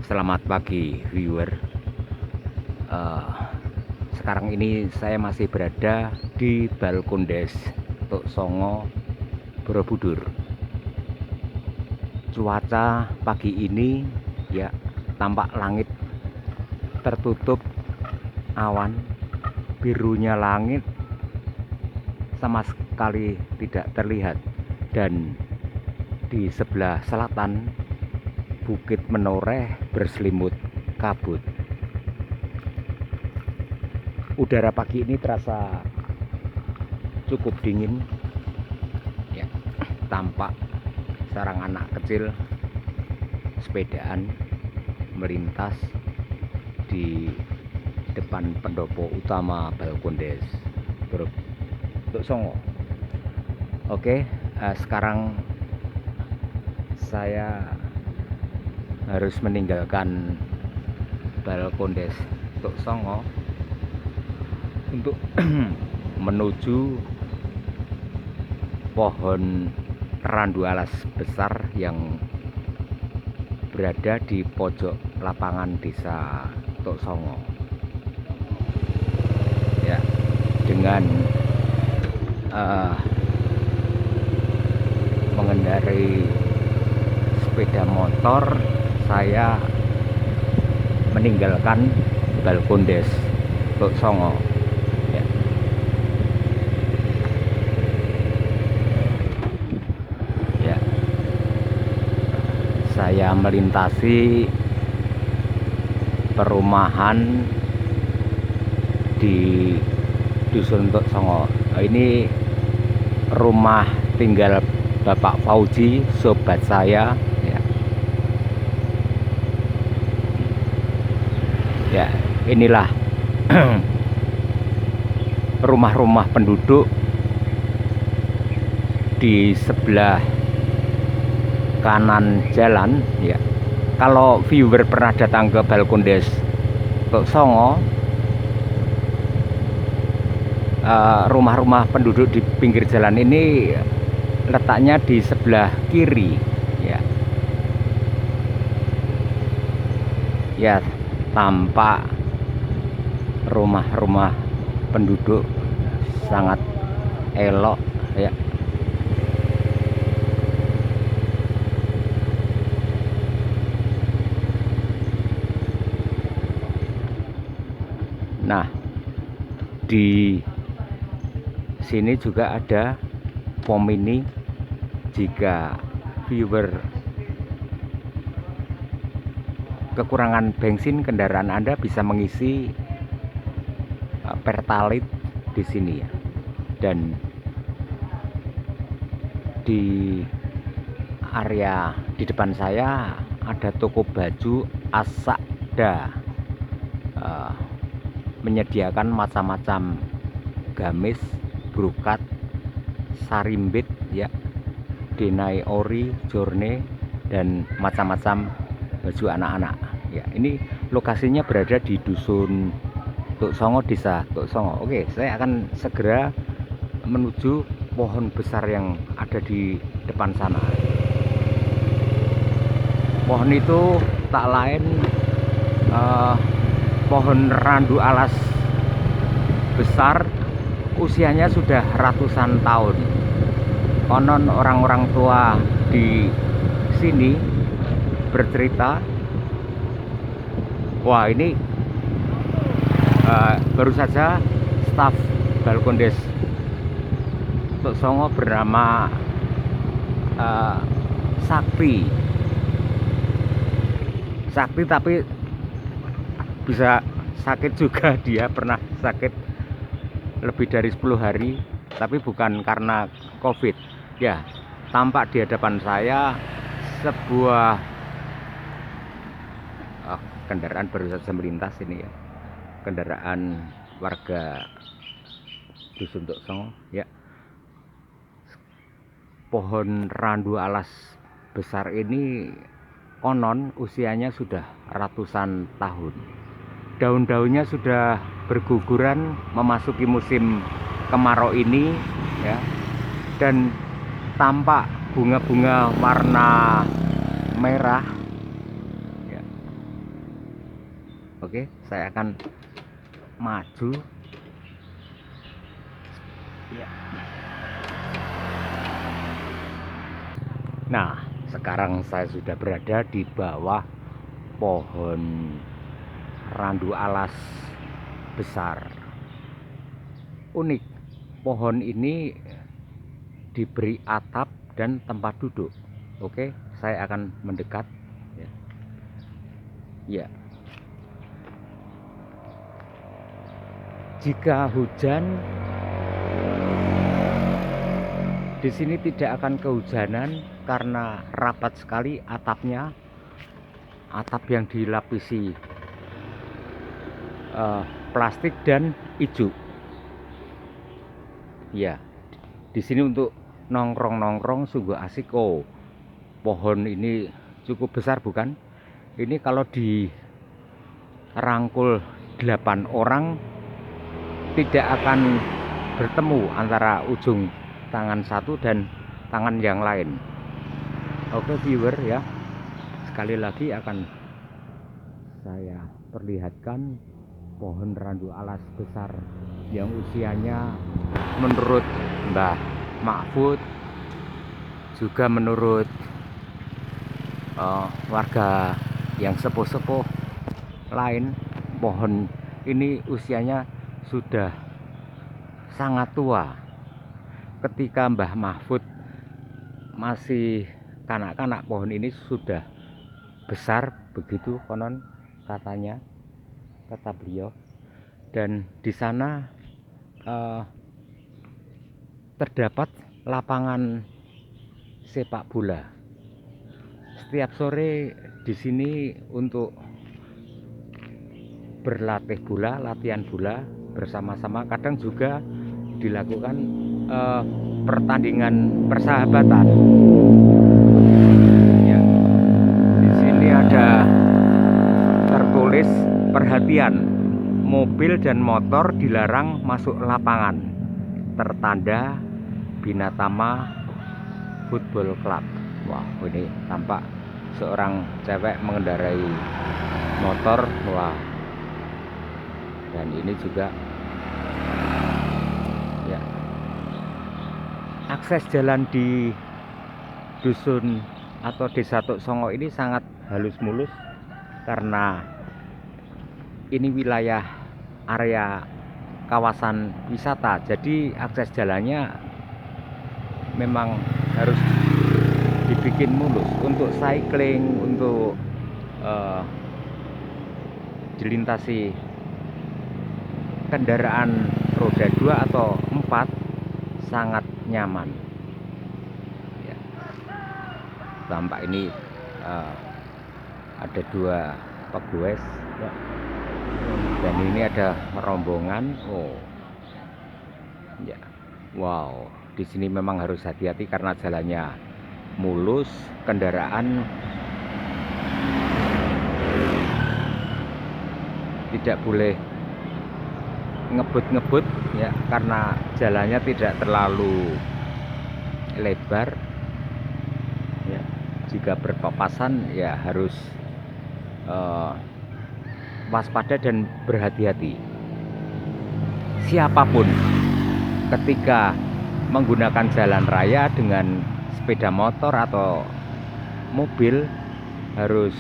Selamat pagi viewer. Eh, Sekarang ini saya masih berada di Balkondes Tuk Songo, Borobudur. Cuaca pagi ini ya tampak langit tertutup awan, birunya langit sama sekali tidak terlihat, dan di sebelah selatan Bukit Menoreh berselimut kabut. Udara pagi ini terasa cukup dingin ya, tampak seorang anak kecil sepedaan melintas di depan pendopo utama Balkondes Tuk Songo. Oke, sekarang saya harus meninggalkan Balkondes Tuk Songo untuk menuju pohon randu alas besar yang berada di pojok lapangan desa Tuk Songo ya. Dengan mengendarai sepeda motor, saya meninggalkan Balkondes Tuk Songo ya. Ya, saya melintasi perumahan di Dusun Tuk Songo. Ini rumah tinggal Bapak Fauji, sobat saya ya. Ya, inilah rumah-rumah penduduk di sebelah kanan jalan ya. Kalau viewer pernah datang ke Balkondes Tuk Songo, rumah-rumah penduduk di pinggir jalan ini letaknya di sebelah kiri ya. Ya, tampak rumah-rumah penduduk sangat elok ya. Nah, di sini juga ada pom mini. Jika viewer kekurangan bensin kendaraan Anda, bisa mengisi pertalite di sini ya. Dan di area di depan saya ada toko baju Asakda, menyediakan macam-macam gamis, brokat, sarimbit ya, denai ori, jorne, dan macam-macam baju anak-anak ya. Ini lokasinya berada di Dusun Tuk Songo, desa Tuk Songo. Oke, saya akan segera menuju pohon besar yang ada di depan sana. Pohon itu tak lain pohon randu alas besar, usianya sudah ratusan tahun. Konon orang-orang tua di sini bercerita, wah ini baru saja staf Balkondes Tuk Songo bernama Sakti, tapi bisa sakit juga. Dia pernah sakit lebih dari 10 hari, tapi bukan karena COVID ya. Tampak di hadapan saya sebuah kendaraan baru saja melintas ini ya, kendaraan warga Dusun Tuk Songo ya. Pohon randu alas besar ini konon usianya sudah ratusan tahun. Daun-daunnya sudah berguguran memasuki musim kemarau ini ya, dan tampak bunga-bunga warna merah ya, Oke, saya akan maju. Ya. Nah, sekarang saya sudah berada di bawah pohon randu alas besar. Unik, pohon ini diberi atap dan tempat duduk. Oke, saya akan mendekat. Ya. Jika hujan, di sini tidak akan kehujanan karena rapat sekali atapnya. Atap yang dilapisi plastik dan hijau. Ya, di sini untuk nongkrong-nongkrong sungguh asik. Oh, pohon ini cukup besar bukan? Ini kalau dirangkul 8 orang tidak akan bertemu antara ujung tangan satu dan tangan yang lain. Oke viewer ya, sekali lagi akan saya perlihatkan pohon randu alas besar yang usianya menurut Mbah Mahfud, juga menurut warga yang sepuh-sepuh lain, pohon ini usianya sudah sangat tua. Ketika Mbah Mahfud masih kanak-kanak, pohon ini sudah besar, begitu konon katanya, kata beliau. Dan di sana terdapat lapangan sepak bola. Setiap sore di sini untuk berlatih bola, latihan bola bersama-sama. Kadang juga dilakukan pertandingan persahabatan. Ya. Di sini ada tertulis perhatian, mobil dan motor dilarang masuk lapangan. Tertanda Binatama Football Club. Wah, ini tampak seorang cewek mengendarai motor. Wah. Dan ini juga ya, akses jalan di dusun atau desa Tuk Songo ini sangat halus mulus karena ini wilayah area kawasan wisata. Jadi akses jalannya memang harus dibikin mulus untuk cycling, untuk dilintasi kendaraan roda 2 atau 4 sangat nyaman ya. Tampak ini ada 2 pegoes ya. Dan ini ada rombongan. Oh ya, wow, di sini memang harus hati-hati karena jalannya mulus, kendaraan tidak boleh ngebut-ngebut ya, karena jalannya tidak terlalu lebar ya. Jika berpapasan ya harus waspada dan berhati-hati. Siapapun ketika menggunakan jalan raya dengan sepeda motor atau mobil harus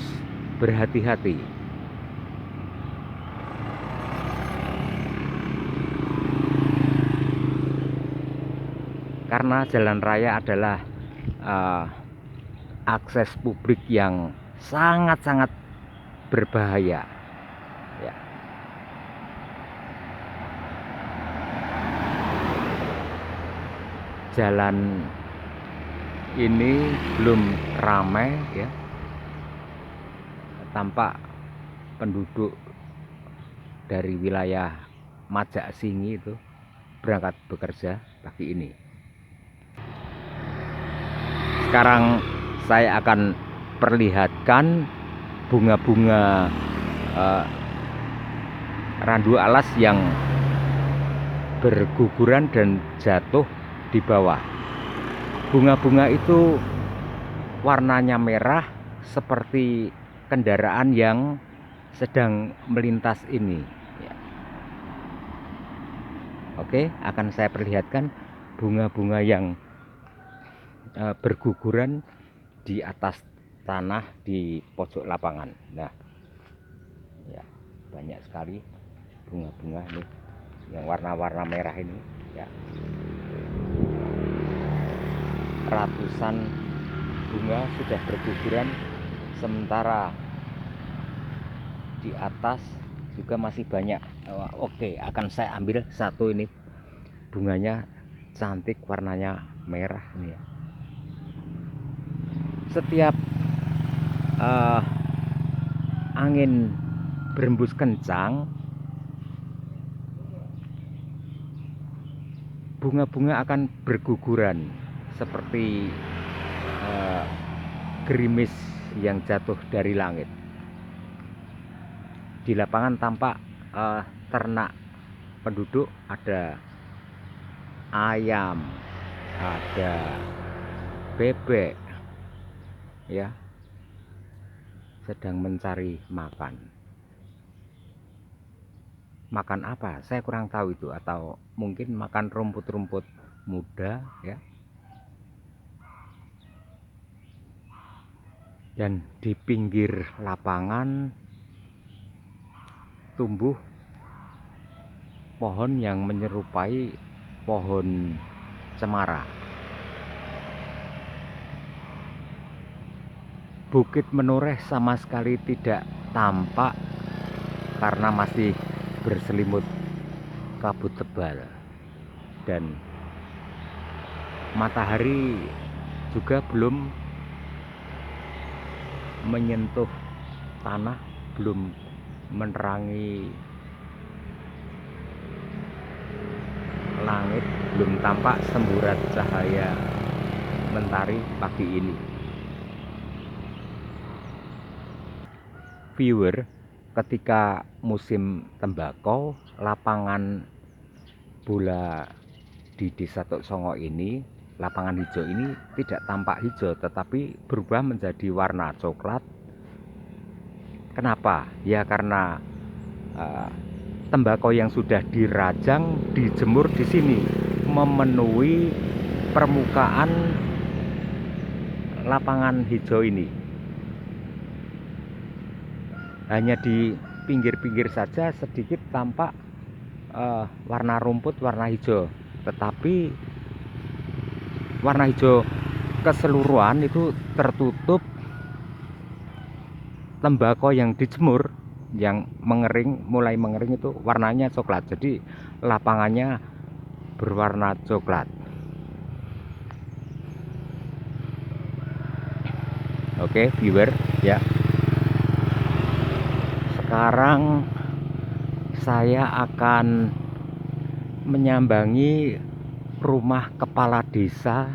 berhati-hati. Karena jalan raya adalah akses publik yang sangat-sangat berbahaya ya. Jalan ini belum ramai ya, tampak penduduk dari wilayah Majak Singi itu berangkat bekerja pagi ini. Sekarang saya akan perlihatkan bunga-bunga randu alas yang berguguran dan jatuh di bawah. Bunga-bunga itu warnanya merah seperti kendaraan yang sedang melintas ini ya. Oke, akan saya perlihatkan bunga-bunga yang berguguran di atas tanah di pojok lapangan. Nah ya, banyak sekali bunga-bunga ini yang warna-warna merah ini ya. Ratusan bunga sudah berguguran, sementara di atas juga masih banyak. Oke, akan saya ambil satu ini, bunganya cantik, warnanya merah ini ya. Setiap angin berembus kencang, bunga-bunga akan berguguran seperti gerimis yang jatuh dari langit. Di lapangan tampak ternak penduduk, ada ayam, ada bebek ya, sedang mencari makan. Makan apa? Saya kurang tahu itu, atau mungkin makan rumput-rumput muda ya. Dan di pinggir lapangan tumbuh pohon yang menyerupai pohon cemara. Bukit Menoreh sama sekali tidak tampak karena masih berselimut kabut tebal, dan matahari juga belum menyentuh tanah, belum menerangi langit, belum tampak semburat cahaya mentari pagi ini. Viewer, ketika musim tembakau, lapangan bola di Desa Tok Songo ini, lapangan hijau ini tidak tampak hijau tetapi berubah menjadi warna coklat. Kenapa? Ya karena tembakau yang sudah dirajang dijemur di sini memenuhi permukaan lapangan hijau ini. Hanya di pinggir-pinggir saja sedikit tampak warna rumput warna hijau, tetapi warna hijau keseluruhan itu tertutup tembakau yang dijemur, yang mengering, mulai mengering itu warnanya coklat. Jadi lapangannya berwarna coklat. Oke, viewer ya. Sekarang saya akan menyambangi rumah kepala desa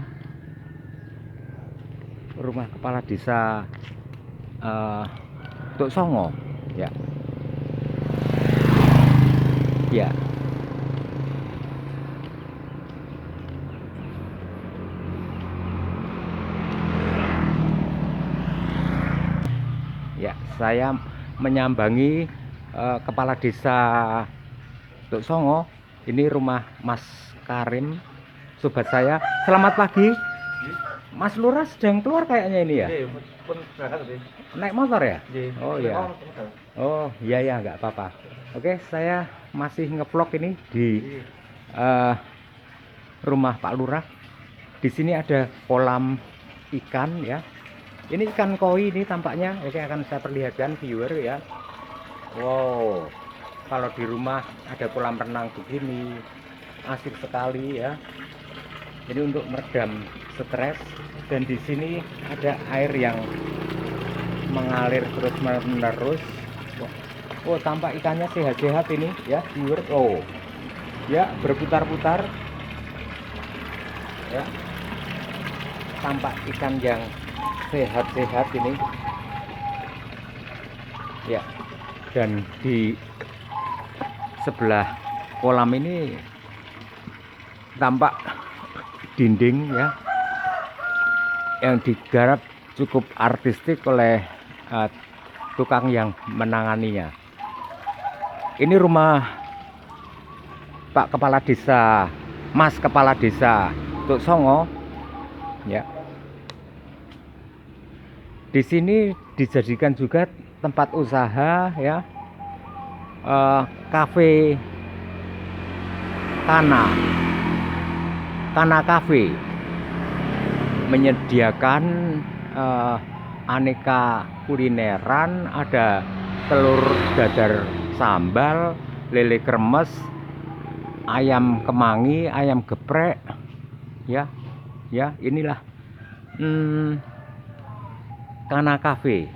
Tok Songo ya. Ya. Ya, saya menyambangi kepala desa Tok Songo. Ini rumah Mas Karim, sobat saya. Selamat pagi. Mas Lurah sedang keluar kayaknya ini ya? Naik motor ya? Oh ya. Oh iya ya, nggak apa-apa. Oke, saya masih ngevlog ini di rumah Pak Lurah. Di sini ada kolam ikan ya. Ini ikan koi ini tampaknya. Oke, akan saya perlihatkan viewer ya. Wow, kalau di rumah ada kolam renang begini, asik sekali ya. Ini untuk meredam stres, dan di sini ada air yang mengalir terus menerus. Oh, tampak ikannya sehat-sehat ini ya, viewer. Oh ya, berputar-putar ya, tampak ikan yang sehat-sehat ini ya. Dan di sebelah kolam ini tampak dinding ya, yang digarap cukup artistik oleh tukang yang menanganinya. Ini rumah Pak Kepala Desa, Mas Kepala Desa Tuk Songo ya. Di sini dijadikan juga tempat usaha ya, kafe Kana Cafe, menyediakan aneka kulineran, ada telur dadar sambal, lele kremes, ayam kemangi, ayam geprek ya. Ya, inilah Kana Cafe.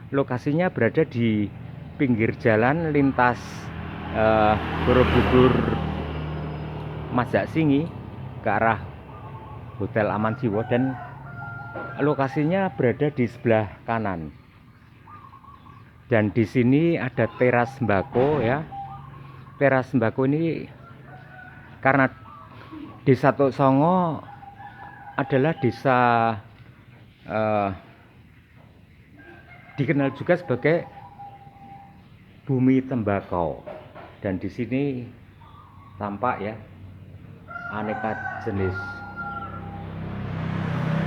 Lokasinya berada di pinggir jalan lintas Borobudur Majak Singi ke arah Hotel Aman Jiwo, dan lokasinya berada di sebelah kanan. Dan di sini ada teras sembako ya. Teras sembako ini karena Desa Tuk Songo adalah desa dikenal juga sebagai bumi tembakau, dan di sini tampak ya aneka jenis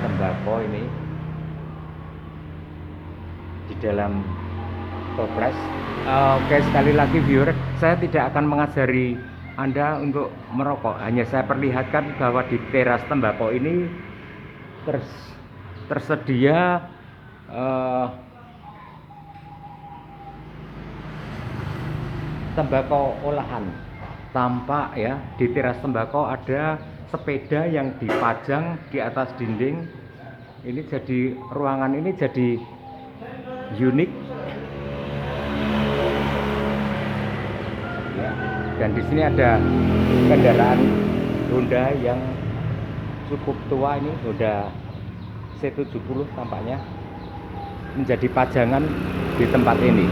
tembakau ini di dalam toples. Oke, sekali lagi viewer, saya tidak akan mengajari Anda untuk merokok, hanya saya perlihatkan bahwa di teras tembakau ini tersedia tembakau olahan. Tampak ya di teras tembakau ada sepeda yang dipajang di atas dinding. Ini jadi ruangan ini jadi unik ya. Dan di sini ada kendaraan Honda yang cukup tua, ini Honda C70 tampaknya menjadi pajangan di tempat ini.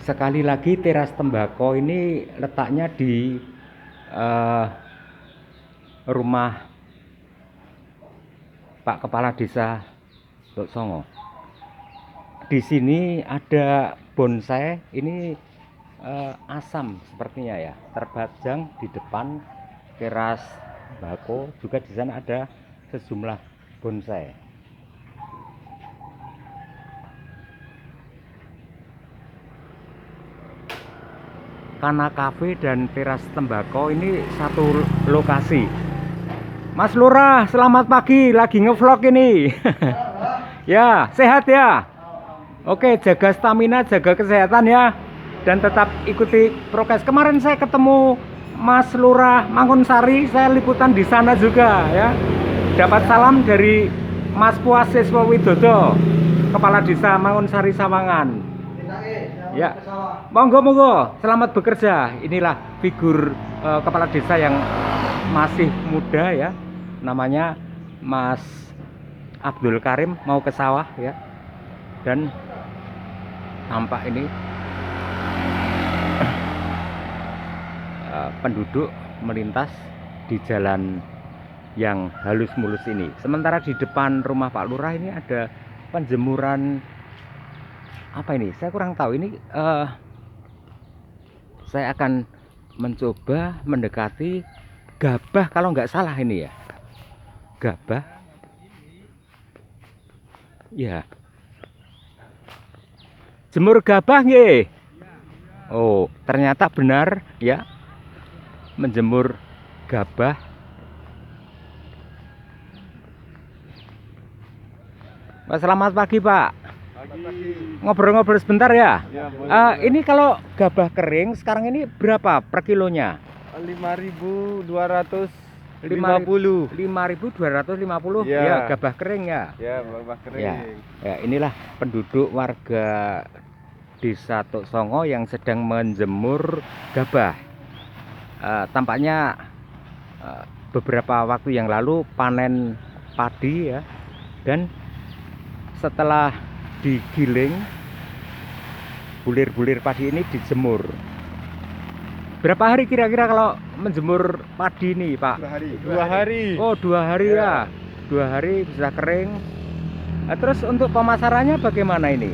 Sekali lagi, teras tembakau ini letaknya di rumah Pak Kepala Desa Tuk Songo. Di sini ada bonsai, ini asam sepertinya ya, terpajang di depan teras tembakau. Juga di sana ada sejumlah bonsai. Kana Cafe dan teras tembakau ini satu lokasi. Mas Lurah, selamat pagi, lagi ngevlog ini. Ya, sehat ya. Oke, jaga stamina, jaga kesehatan ya, dan tetap ikuti prokes. Kemarin saya ketemu Mas Lurah Mangunsari, saya liputan di sana juga ya. Dapat salam dari Mas Puas Siswa Widodo, Kepala Desa Mangunsari Sawangan. Ya, monggo, selamat bekerja. Inilah figur kepala desa yang masih muda ya, namanya Mas Abdul Karim, mau ke sawah ya. Dan tampak ini penduduk melintas di jalan yang halus mulus ini. Sementara di depan rumah Pak Lurah ini ada penjemuran apa ini, saya kurang tahu. Ini saya akan mencoba mendekati gabah kalau nggak salah ini ya, gabah ya, jemur gabah nggih. Oh, ternyata benar ya, menjemur gabah. Selamat pagi Pak. Ngobrol-ngobrol sebentar ya. Ini kalau gabah kering sekarang ini berapa per kilonya? 5.250. 5.250 ya, gabah kering ya. Ya, gabah kering. Ya, inilah penduduk warga Desa Tuk Songo yang sedang menjemur gabah. Tampaknya beberapa waktu yang lalu panen padi ya, dan setelah digiling, bulir-bulir padi ini dijemur. Berapa hari kira-kira kalau menjemur padi ini Pak? 2 hari. Oh, 2 hari ya. 2 hari bisa kering. Terus untuk pemasarannya bagaimana ini?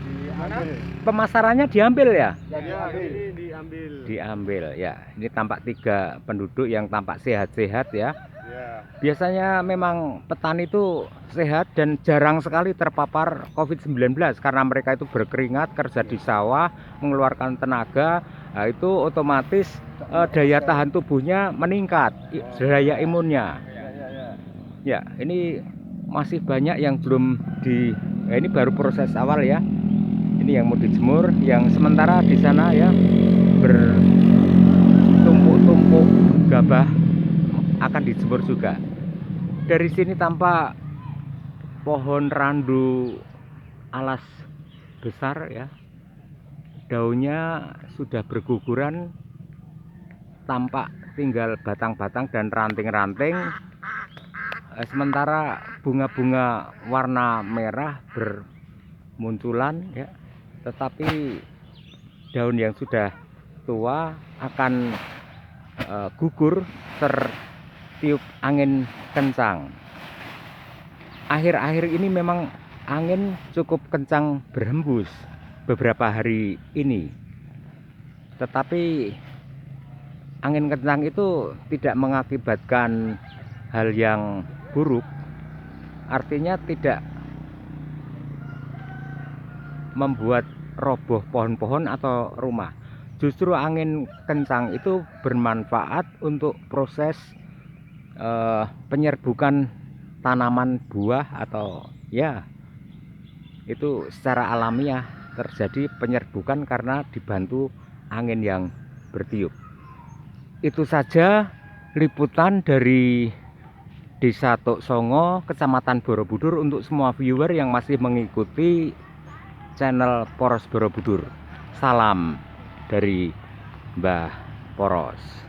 Diambil. Pemasarannya diambil ya? Ya, ini diambil. Diambil ya. Ini tampak 3 penduduk yang tampak sehat-sehat ya. Ya. Biasanya memang petani itu sehat dan jarang sekali terpapar COVID-19 karena mereka itu berkeringat, kerja di sawah, mengeluarkan tenaga. Nah, itu otomatis daya tahan tubuhnya meningkat, daya imunnya. Ya, ini masih banyak yang belum ini baru proses awal ya. Ini yang mau dijemur, yang sementara di sana ya bertumpuk-tumpuk gabah akan dijemur juga. Dari sini tampak pohon randu alas besar ya. Daunnya sudah berguguran, tampak tinggal batang-batang dan ranting-ranting. Sementara bunga-bunga warna merah bermunculan ya. Tetapi daun yang sudah tua akan gugur tertiup angin kencang. Akhir-akhir ini memang angin cukup kencang berhembus beberapa hari ini. Tetapi angin kencang itu tidak mengakibatkan hal yang buruk. Artinya tidak membuat roboh pohon-pohon atau rumah. Justru angin kencang itu bermanfaat untuk proses penyerbukan tanaman buah atau ya itu secara alamiah terjadi penyerbukan karena dibantu angin yang bertiup. Itu saja liputan dari Desa Tok Songo, Kecamatan Borobudur untuk semua viewer yang masih mengikuti channel Poros Borobudur. Salam dari Mbah Poros.